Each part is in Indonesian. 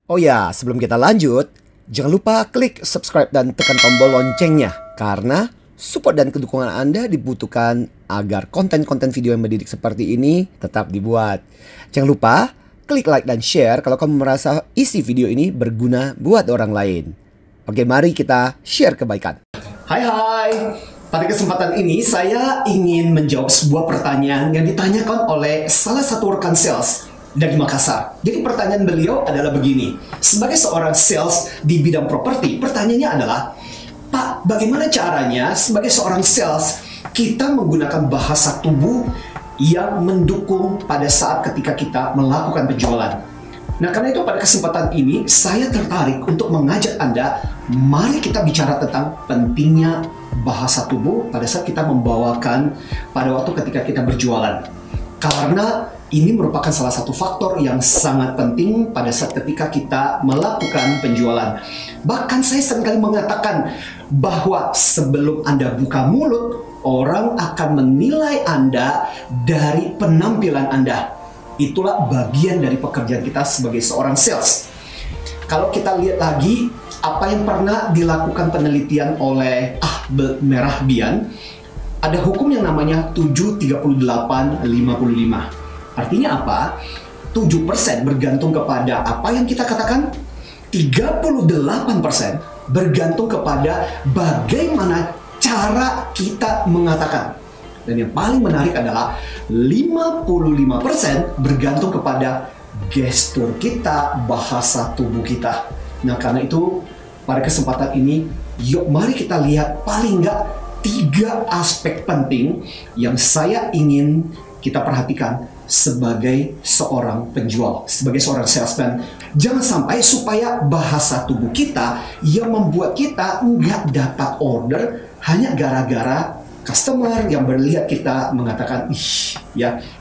Oh ya, sebelum kita lanjut, jangan lupa klik subscribe dan tekan tombol loncengnya. Karena support dan kedukungan Anda dibutuhkan agar konten-konten video yang mendidik seperti ini tetap dibuat. Jangan lupa klik like dan share kalau kamu merasa isi video ini berguna buat orang lain. Oke, mari kita share kebaikan. Hai. Pada kesempatan ini saya ingin menjawab sebuah pertanyaan yang ditanyakan oleh salah satu rekan sales dari Makassar. Jadi pertanyaan beliau adalah begini. Sebagai seorang sales di bidang properti, pertanyaannya adalah, Pak, bagaimana caranya sebagai seorang sales kita menggunakan bahasa tubuh yang mendukung pada saat ketika kita melakukan penjualan? Nah, karena itu pada kesempatan ini saya tertarik untuk mengajak Anda, mari kita bicara tentang pentingnya bahasa tubuh pada saat kita membawakan pada waktu ketika kita berjualan. Karena ini merupakan salah satu faktor yang sangat penting pada saat ketika kita melakukan penjualan. Bahkan saya seringkali mengatakan bahwa sebelum Anda buka mulut, orang akan menilai Anda dari penampilan Anda. Itulah bagian dari pekerjaan kita sebagai seorang sales. Kalau kita lihat lagi apa yang pernah dilakukan penelitian oleh Ahbel Mehrabian, ada hukum yang namanya 7-38-55. Artinya apa? 7% bergantung kepada apa yang kita katakan, 38% bergantung kepada bagaimana cara kita mengatakan. Dan yang paling menarik adalah 55% bergantung kepada gestur kita, bahasa tubuh kita. Nah, karena itu pada kesempatan ini, yuk mari kita lihat paling nggak 3 aspek penting yang saya ingin kita perhatikan sebagai seorang penjual, sebagai seorang salesman. Jangan sampai supaya bahasa tubuh kita yang membuat kita nggak dapat order hanya gara-gara customer yang melihat kita mengatakan,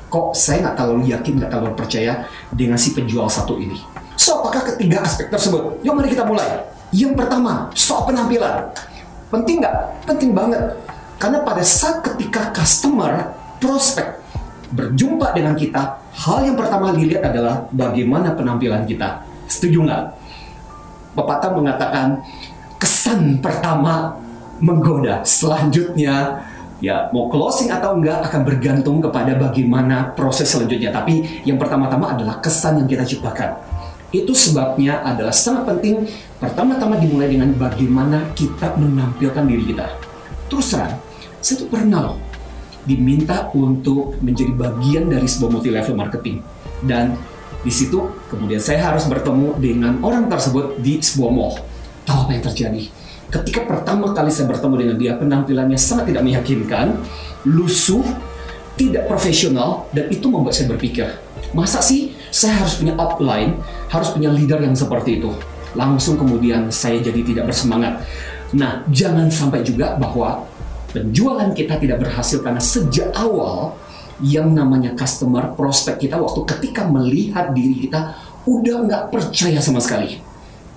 kok saya nggak terlalu yakin, nggak terlalu percaya dengan si penjual satu ini. So, apakah ketiga aspek tersebut? Yuk mari kita mulai. Yang pertama, soal penampilan. Penting nggak? Penting banget. Karena pada saat ketika customer, prospek berjumpa dengan kita, hal yang pertama dilihat adalah bagaimana penampilan kita. Setuju nggak? Pepatah mengatakan kesan pertama menggoda. Selanjutnya, ya mau closing atau enggak akan bergantung kepada bagaimana proses selanjutnya. Tapi yang pertama-tama adalah kesan yang kita ciptakan. Itu sebabnya adalah sangat penting pertama-tama dimulai dengan bagaimana kita menampilkan diri kita. Terus terang, saya tuh pernah loh diminta untuk menjadi bagian dari sebuah multi-level marketing. Dan di situ kemudian saya harus bertemu dengan orang tersebut di sebuah mall. Tahu apa yang terjadi? Ketika pertama kali saya bertemu dengan dia, penampilannya sangat tidak meyakinkan, lusuh, tidak profesional, dan itu membuat saya berpikir, masa sih saya harus punya upline, harus punya leader yang seperti itu? Langsung kemudian saya jadi tidak bersemangat. Nah, jangan sampai juga bahwa penjualan kita tidak berhasil karena sejak awal yang namanya customer, prospek kita waktu ketika melihat diri kita udah nggak percaya sama sekali.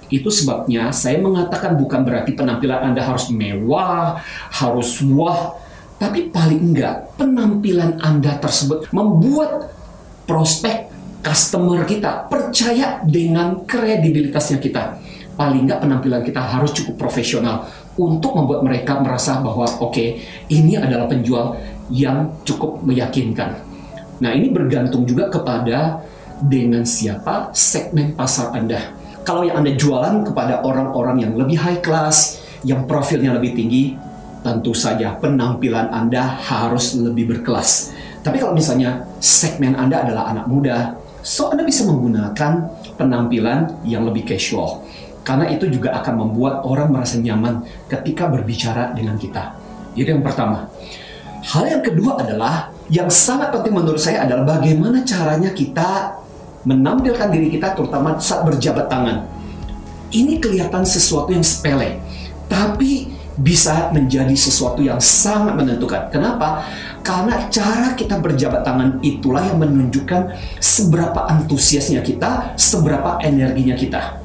Itu sebabnya saya mengatakan bukan berarti penampilan Anda harus mewah, harus wah, tapi paling enggak penampilan Anda tersebut membuat prospek, customer kita percaya dengan kredibilitasnya kita. Paling enggak penampilan kita harus cukup profesional untuk membuat mereka merasa bahwa oke, ini adalah penjual yang cukup meyakinkan. Nah, ini bergantung juga kepada dengan siapa segmen pasar Anda. Kalau yang Anda jualan kepada orang-orang yang lebih high class, yang profilnya lebih tinggi, tentu saja penampilan Anda harus lebih berkelas. Tapi kalau misalnya segmen Anda adalah anak muda, so Anda bisa menggunakan penampilan yang lebih casual. Karena itu juga akan membuat orang merasa nyaman ketika berbicara dengan kita. Itu yang pertama. Hal yang kedua adalah, yang sangat penting menurut saya adalah bagaimana caranya kita menampilkan diri kita terutama saat berjabat tangan. Ini kelihatan sesuatu yang sepele, tapi bisa menjadi sesuatu yang sangat menentukan. Kenapa? Karena cara kita berjabat tangan itulah yang menunjukkan seberapa antusiasnya kita, seberapa energinya kita.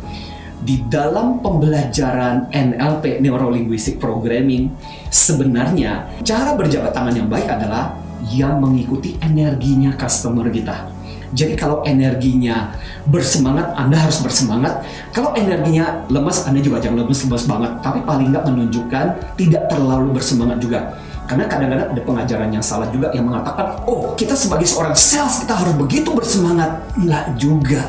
Di dalam pembelajaran NLP, Neuro Linguistic Programming, sebenarnya cara berjabat tangan yang baik adalah yang mengikuti energinya customer kita. Jadi kalau energinya bersemangat, Anda harus bersemangat. Kalau energinya lemas, Anda juga jangan lemas-lemas banget. Tapi paling nggak menunjukkan tidak terlalu bersemangat juga. Karena kadang-kadang ada pengajaran yang salah juga yang mengatakan, oh kita sebagai seorang sales kita harus begitu bersemangat. Nggak juga.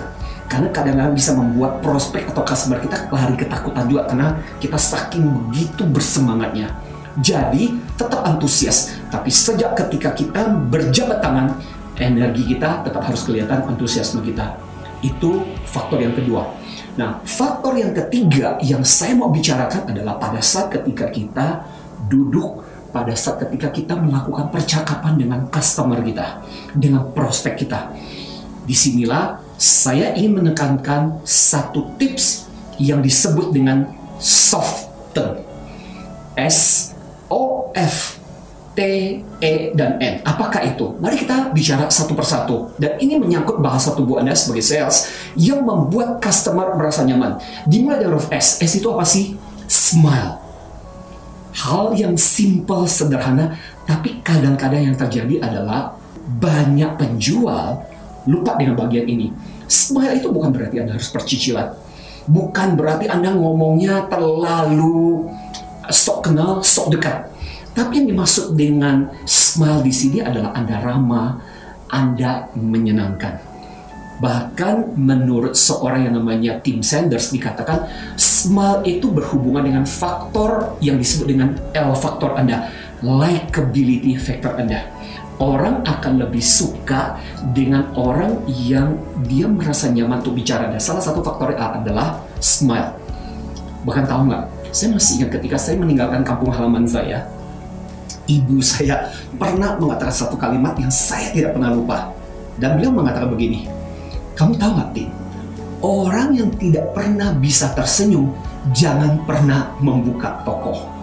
Karena kadang-kadang bisa membuat prospek atau customer kita lari ketakutan juga karena kita saking begitu bersemangatnya. Jadi tetap antusias, tapi sejak ketika kita berjabat tangan, energi kita tetap harus kelihatan, antusiasme kita. Itu faktor yang kedua. Nah, faktor yang ketiga yang saya mau bicarakan adalah pada saat ketika kita duduk, pada saat ketika kita melakukan percakapan dengan customer kita, dengan prospek kita. Disinilah saya ingin menekankan satu tips yang disebut dengan soften. S-O-F-T-E dan N. Apakah itu? Mari kita bicara satu persatu. Dan ini menyangkut bahasa tubuh Anda sebagai sales yang membuat customer merasa nyaman. Dimulai dari huruf S. S itu apa sih? Smile. Hal yang simple, sederhana, tapi kadang-kadang yang terjadi adalah banyak penjual lupa dengan bagian ini. Smile itu bukan berarti Anda harus percicilan. Bukan berarti Anda ngomongnya terlalu sok kenal, sok dekat. Tapi yang dimaksud dengan smile di sini adalah Anda ramah, Anda menyenangkan. Bahkan menurut seorang yang namanya Tim Sanders dikatakan smile itu berhubungan dengan faktor yang disebut dengan L faktor Anda, likability factor Anda. Orang akan lebih suka dengan orang yang dia merasa nyaman untuk bicara. Dan salah satu faktor A adalah smile. Bahkan tahu nggak, saya masih ingat ketika saya meninggalkan kampung halaman saya, ibu saya pernah mengatakan satu kalimat yang saya tidak pernah lupa. Dan beliau mengatakan begini, kamu tahu nggak, Tim? Orang yang tidak pernah bisa tersenyum, jangan pernah membuka toko.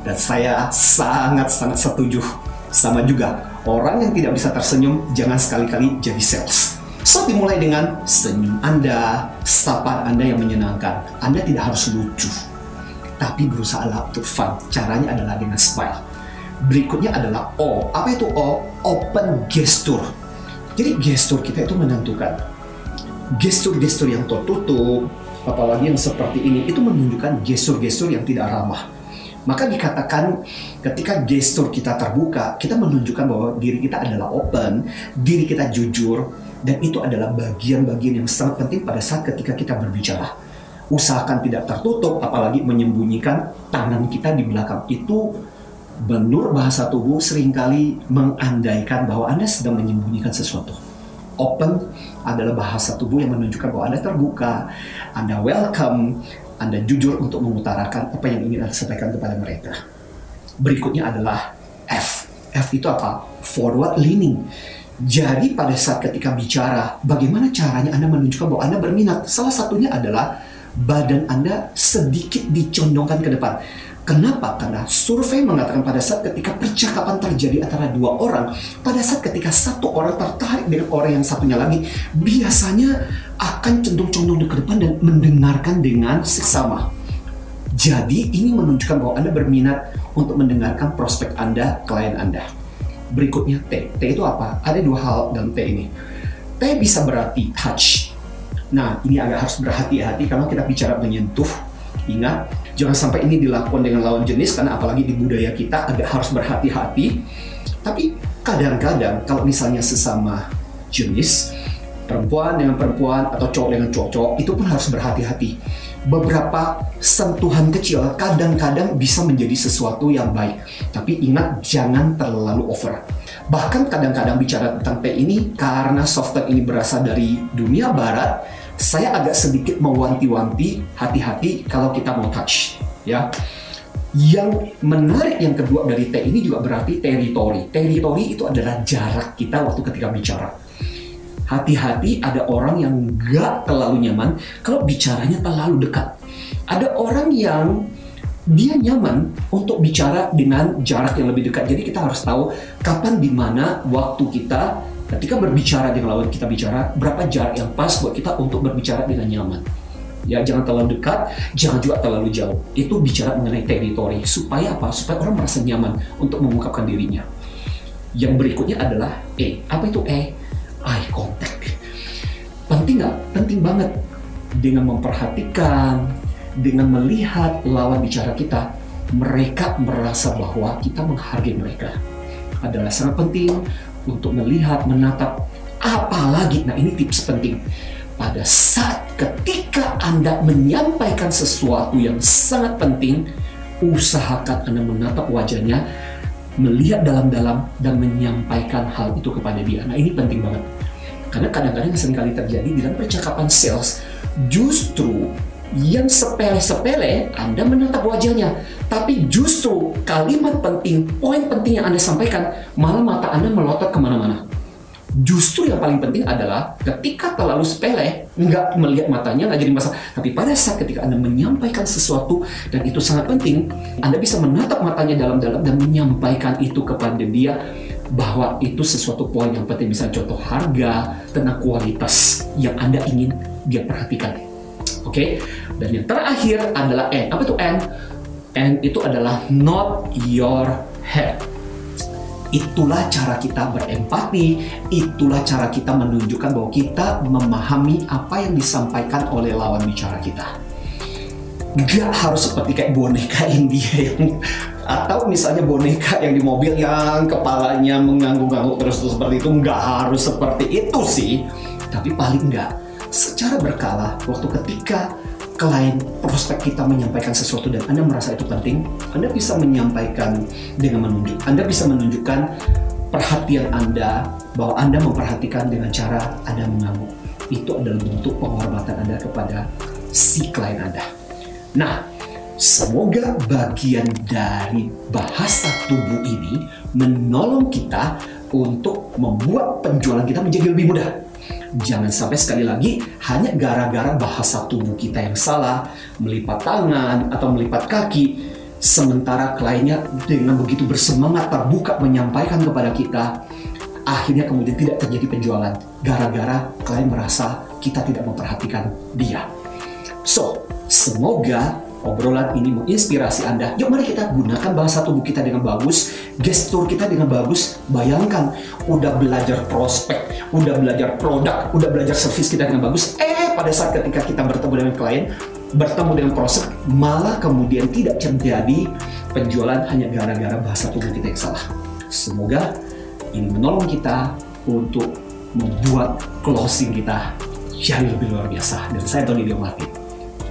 Dan saya sangat-sangat setuju. Sama juga, orang yang tidak bisa tersenyum, jangan sekali-kali jadi sales. So, dimulai dengan senyum Anda, sapaan Anda yang menyenangkan. Anda tidak harus lucu, tapi berusaha untuk fun. Caranya adalah dengan smile. Berikutnya adalah O. Apa itu O? Open gesture. Jadi gestur kita itu menentukan. Gestur-gestur yang tertutup, apalagi yang seperti ini, itu menunjukkan gestur-gestur yang tidak ramah. Maka dikatakan ketika gestur kita terbuka, kita menunjukkan bahwa diri kita adalah open, diri kita jujur, dan itu adalah bagian-bagian yang sangat penting pada saat ketika kita berbicara. Usahakan tidak tertutup, apalagi menyembunyikan tangan kita di belakang. Itu menurut bahasa tubuh seringkali mengandaikan bahwa Anda sedang menyembunyikan sesuatu. Open adalah bahasa tubuh yang menunjukkan bahwa Anda terbuka, Anda welcome, Anda jujur untuk mengutarakan apa yang ingin Anda sampaikan kepada mereka. Berikutnya adalah F. F itu apa? Forward leaning. Jadi pada saat ketika bicara, bagaimana caranya Anda menunjukkan bahwa Anda berminat? Salah satunya adalah badan Anda sedikit dicondongkan ke depan. Kenapa? Karena survei mengatakan pada saat ketika percakapan terjadi antara dua orang, pada saat ketika satu orang tertarik dengan orang yang satunya lagi, biasanya akan cenderung condong ke depan dan mendengarkan dengan seksama. Jadi ini menunjukkan bahwa Anda berminat untuk mendengarkan prospek Anda, klien Anda. Berikutnya T. T itu apa? Ada dua hal dalam T ini. T bisa berarti touch. Nah, ini agak harus berhati-hati kalau kita bicara menyentuh. Ingat, jangan sampai ini dilakukan dengan lawan jenis, karena apalagi di budaya kita agak harus berhati-hati. Tapi kadang-kadang kalau misalnya sesama jenis, perempuan dengan perempuan atau cowok dengan cowok, itu pun harus berhati-hati. Beberapa sentuhan kecil kadang-kadang bisa menjadi sesuatu yang baik. Tapi ingat, jangan terlalu over. Bahkan kadang-kadang bicara tentang T ini, karena software ini berasal dari dunia barat, saya agak sedikit mewanti-wanti, hati-hati kalau kita mau touch, ya. Yang menarik yang kedua dari T ini juga berarti teritori. Teritori itu adalah jarak kita waktu ketika bicara. Hati-hati, ada orang yang nggak terlalu nyaman kalau bicaranya terlalu dekat. Ada orang yang dia nyaman untuk bicara dengan jarak yang lebih dekat. Jadi kita harus tahu kapan, di mana waktu kita ketika berbicara dengan lawan kita bicara, berapa jarak yang pas buat kita untuk berbicara dengan nyaman. Ya, jangan terlalu dekat, jangan juga terlalu jauh. Itu bicara mengenai teritori. Supaya apa? Supaya orang merasa nyaman untuk mengungkapkan dirinya. Yang berikutnya adalah E. Apa itu E? eye contact. Penting nggak? Penting banget. Dengan memperhatikan, dengan melihat lawan bicara kita, mereka merasa bahwa kita menghargai mereka. Adalah sangat penting untuk melihat, menatap, apalagi, nah ini tips penting. Pada saat ketika Anda menyampaikan sesuatu yang sangat penting, usahakan Anda menatap wajahnya, melihat dalam-dalam, dan menyampaikan hal itu kepada dia. Nah ini penting banget. Karena kadang-kadang yang seringkali terjadi di dalam percakapan sales, justru yang sepele-sepele Anda menatap wajahnya, tapi justru kalimat penting, poin penting yang Anda sampaikan, malah mata Anda melotot kemana-mana. Justru yang paling penting adalah ketika terlalu sepele, nggak melihat matanya, nggak jadi masalah. Tapi pada saat ketika Anda menyampaikan sesuatu, dan itu sangat penting, Anda bisa menatap matanya dalam-dalam dan menyampaikan itu kepada dia, bahwa itu sesuatu poin yang penting, misalnya contoh harga, tentang kualitas yang Anda ingin dia perhatikan. Oke? Dan yang terakhir adalah N. Apa itu N? N itu adalah nod your head. Itulah cara kita berempati, itulah cara kita menunjukkan bahwa kita memahami apa yang disampaikan oleh lawan bicara kita. Gak harus seperti kayak boneka India yang, atau misalnya boneka yang di mobil yang kepalanya mengangguk-angguk terus seperti itu. Gak harus seperti itu sih, tapi paling gak secara berkala, waktu ketika klien prospek kita menyampaikan sesuatu dan Anda merasa itu penting, Anda bisa menyampaikan dengan menunjuk. Anda bisa menunjukkan perhatian Anda, bahwa Anda memperhatikan dengan cara Anda mengangguk. Itu adalah bentuk penghormatan Anda kepada si klien Anda. Nah, semoga bagian dari bahasa tubuh ini menolong kita untuk membuat penjualan kita menjadi lebih mudah. Jangan sampai sekali lagi hanya gara-gara bahasa tubuh kita yang salah, melipat tangan atau melipat kaki, sementara kliennya dengan begitu bersemangat terbuka menyampaikan kepada kita, akhirnya kemudian tidak terjadi penjualan gara-gara klien merasa kita tidak memperhatikan dia. So, semoga obrolan ini menginspirasi Anda. Yuk mari kita gunakan bahasa tubuh kita dengan bagus, gestur kita dengan bagus. Bayangkan, udah belajar prospek, udah belajar produk, udah belajar service kita dengan bagus. Pada saat ketika kita bertemu dengan klien, bertemu dengan prospek, malah kemudian tidak terjadi penjualan hanya gara-gara bahasa tubuh kita yang salah. Semoga ini menolong kita untuk membuat closing kita jadi lebih luar biasa. Dan saya Tony Dio Martin.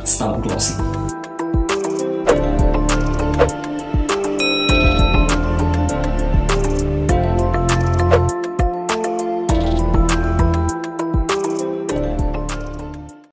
Salam closing.